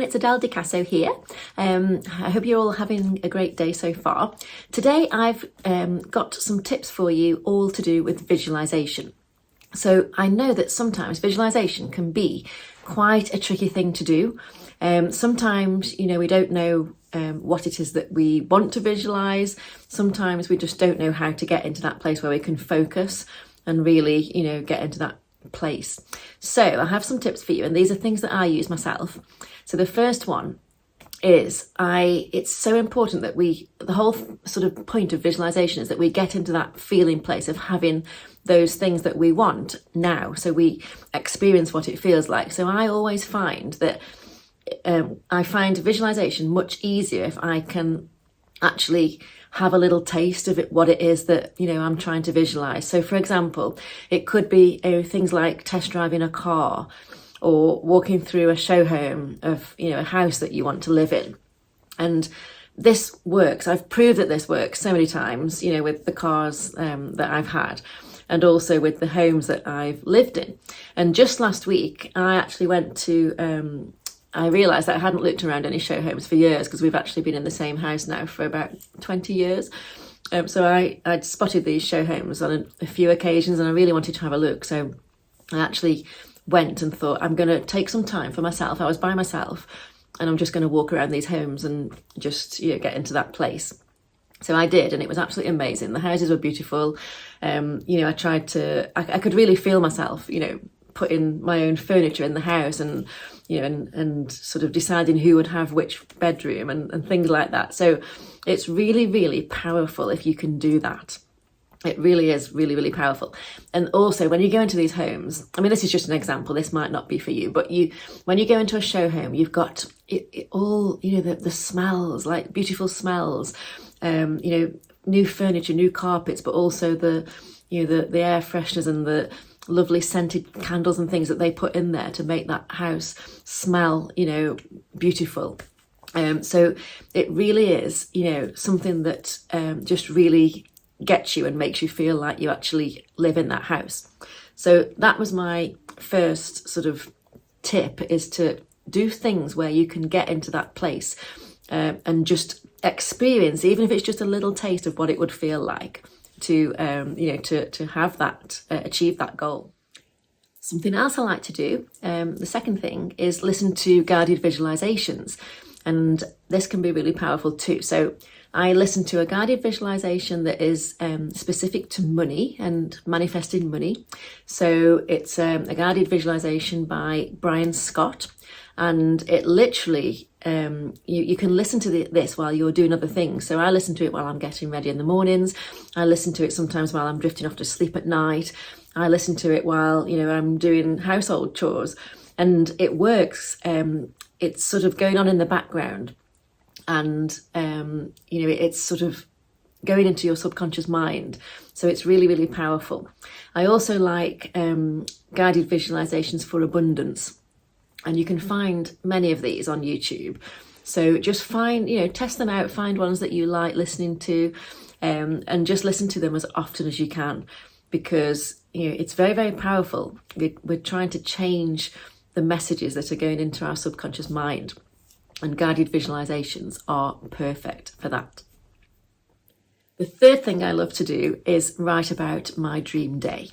It's Adele de Caso here. I hope you're all having a great day so far. Today I've got some tips for you all to do with visualization. So I know that sometimes visualization can be quite a tricky thing to do. Sometimes, we don't know what it is that we want to visualize. Sometimes we just don't know how to get into that place where we can focus and really, get into that place. So I have some tips for you, and these are things that I use myself. So the first one is it's so important that the whole sort of point of visualization is that we get into that feeling place of having those things that we want now. So we experience what it feels like. So I always find that I find visualization much easier if I can actually have a little taste of it, what it is that, I'm trying to visualize. So for example, it could be things like test driving a car, or walking through a show home of, a house that you want to live in. And this works. I've proved that this works so many times, with the cars that I've had, and also with the homes that I've lived in. And just last week, I actually went to, I realised that I hadn't looked around any show homes for years, because we've actually been in the same house now for about 20 years. So I'd spotted these show homes on a few occasions, and I really wanted to have a look. So I actually went and thought, I'm going to take some time for myself. I was by myself, and I'm just going to walk around these homes and just get into that place. So I did, and it was absolutely amazing. The houses were beautiful. I tried to, I could really feel myself, putting my own furniture in the house, and and sort of deciding who would have which bedroom and things like that. So it's really, really powerful if you can do that. It really is really, really powerful. And also when you go into these homes, this is just an example, this might not be for you, but when you go into a show home, you've got it all, the smells, like beautiful smells, new furniture, new carpets, but also the air fresheners and the lovely scented candles and things that they put in there to make that house smell, beautiful. So it really is, something that just really gets you and makes you feel like you actually live in that house. So that was my first sort of tip, is to do things where you can get into that place and just experience, even if it's just a little taste of what it would feel like to to have that, achieve that goal. Something else I like to do, the second thing, is listen to guided visualizations, and this can be really powerful too. So I listen to a guided visualization that is specific to money and manifesting money. So it's a guided visualization by Brian Scott, and it literally, you can listen to this while you're doing other things. So I listen to it while I'm getting ready in the mornings. I listen to it sometimes while I'm drifting off to sleep at night. I listen to it while, I'm doing household chores, and it works. It's sort of going on in the background, and it's sort of going into your subconscious mind. So it's really, really powerful. I also like guided visualizations for abundance, and you can find many of these on YouTube. So just find, test them out, find ones that you like listening to, and just listen to them as often as you can, because it's very, very powerful. We're trying to change the messages that are going into our subconscious mind, and guided visualizations are perfect for that. The third thing I love to do is write about my dream day.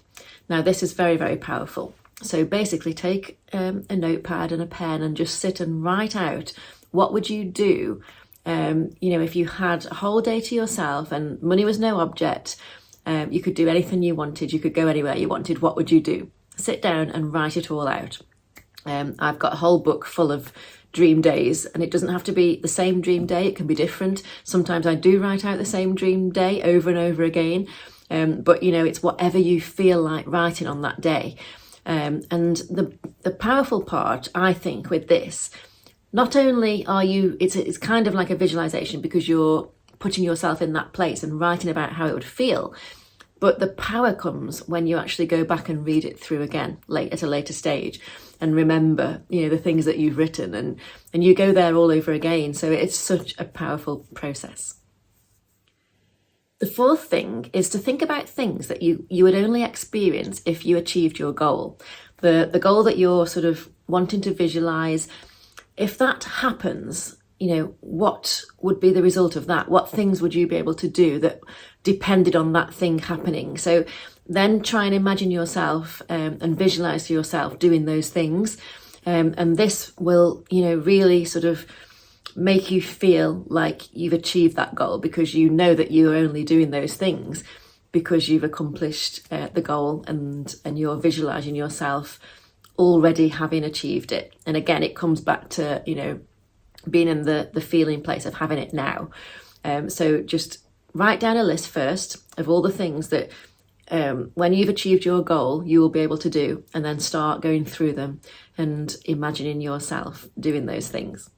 Now this is very, very powerful. So basically take a notepad and a pen and just sit and write out, what would you do if you had a whole day to yourself and money was no object, you could do anything you wanted, you could go anywhere you wanted, what would you do? Sit down and write it all out. I've got a whole book full of dream days, and it doesn't have to be the same dream day, it can be different. Sometimes I do write out the same dream day over and over again, but it's whatever you feel like writing on that day. And the powerful part, I think, with this, not only are you, it's kind of like a visualization because you're putting yourself in that place and writing about how it would feel, but the power comes when you actually go back and read it through again at a later stage, and remember, the things that you've written, and you go there all over again. So it's such a powerful process. The fourth thing is to think about things that you would only experience if you achieved your goal. The goal that you're sort of wanting to visualize, if that happens, what would be the result of that? What things would you be able to do that depended on that thing happening? So then try and imagine yourself and visualize yourself doing those things. And this will, really sort of make you feel like you've achieved that goal, because you know that you're only doing those things because you've accomplished the goal, and you're visualizing yourself already having achieved it. And again, it comes back to, being in the feeling place of having it now. So just write down a list first of all the things that when you've achieved your goal, you will be able to do, and then start going through them and imagining yourself doing those things.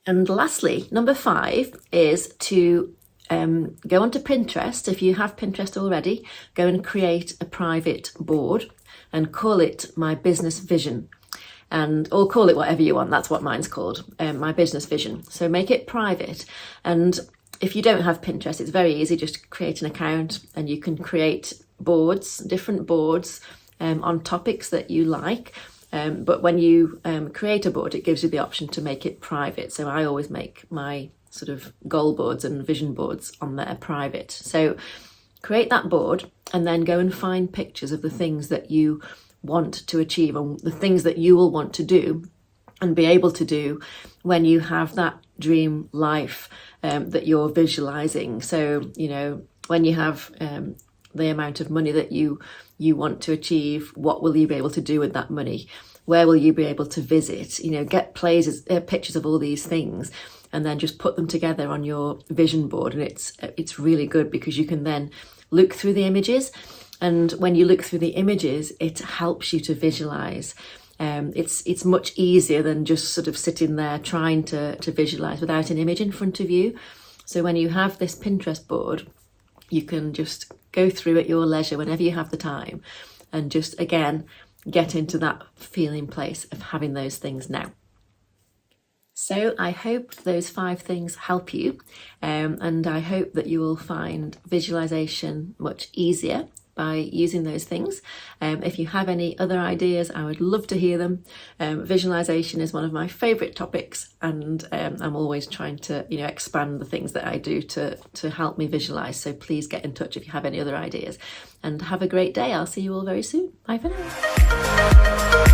And lastly, number 5 is to go onto Pinterest. If you have Pinterest already, go and create a private board and call it My Business Vision, or call it whatever you want. That's what mine's called, My Business Vision. So make it private. And if you don't have Pinterest, it's very easy. Just create an account and you can create boards, different boards on topics that you like. But when you create a board, it gives you the option to make it private. So I always make my sort of goal boards and vision boards on there private. So create that board and then go and find pictures of the things that you want to achieve, and the things that you will want to do and be able to do when you have that dream life that you're visualizing. So, when you have the amount of money that you want to achieve, what will you be able to do with that money? Where will you be able to visit? Get pictures of all these things, and then just put them together on your vision board. And it's really good because you can then look through the images. And when you look through the images, it helps you to visualize. It's much easier than just sort of sitting there trying to visualize without an image in front of you. So when you have this Pinterest board, you can just go through at your leisure whenever you have the time, and just, again, get into that feeling place of having those things now. So I hope those 5 things help you, and I hope that you will find visualization much easier by using those things. If you have any other ideas, I would love to hear them. Visualization is one of my favourite topics, and I'm always trying to expand the things that I do to help me visualize. So please get in touch if you have any other ideas, and have a great day. I'll see you all very soon. Bye for now.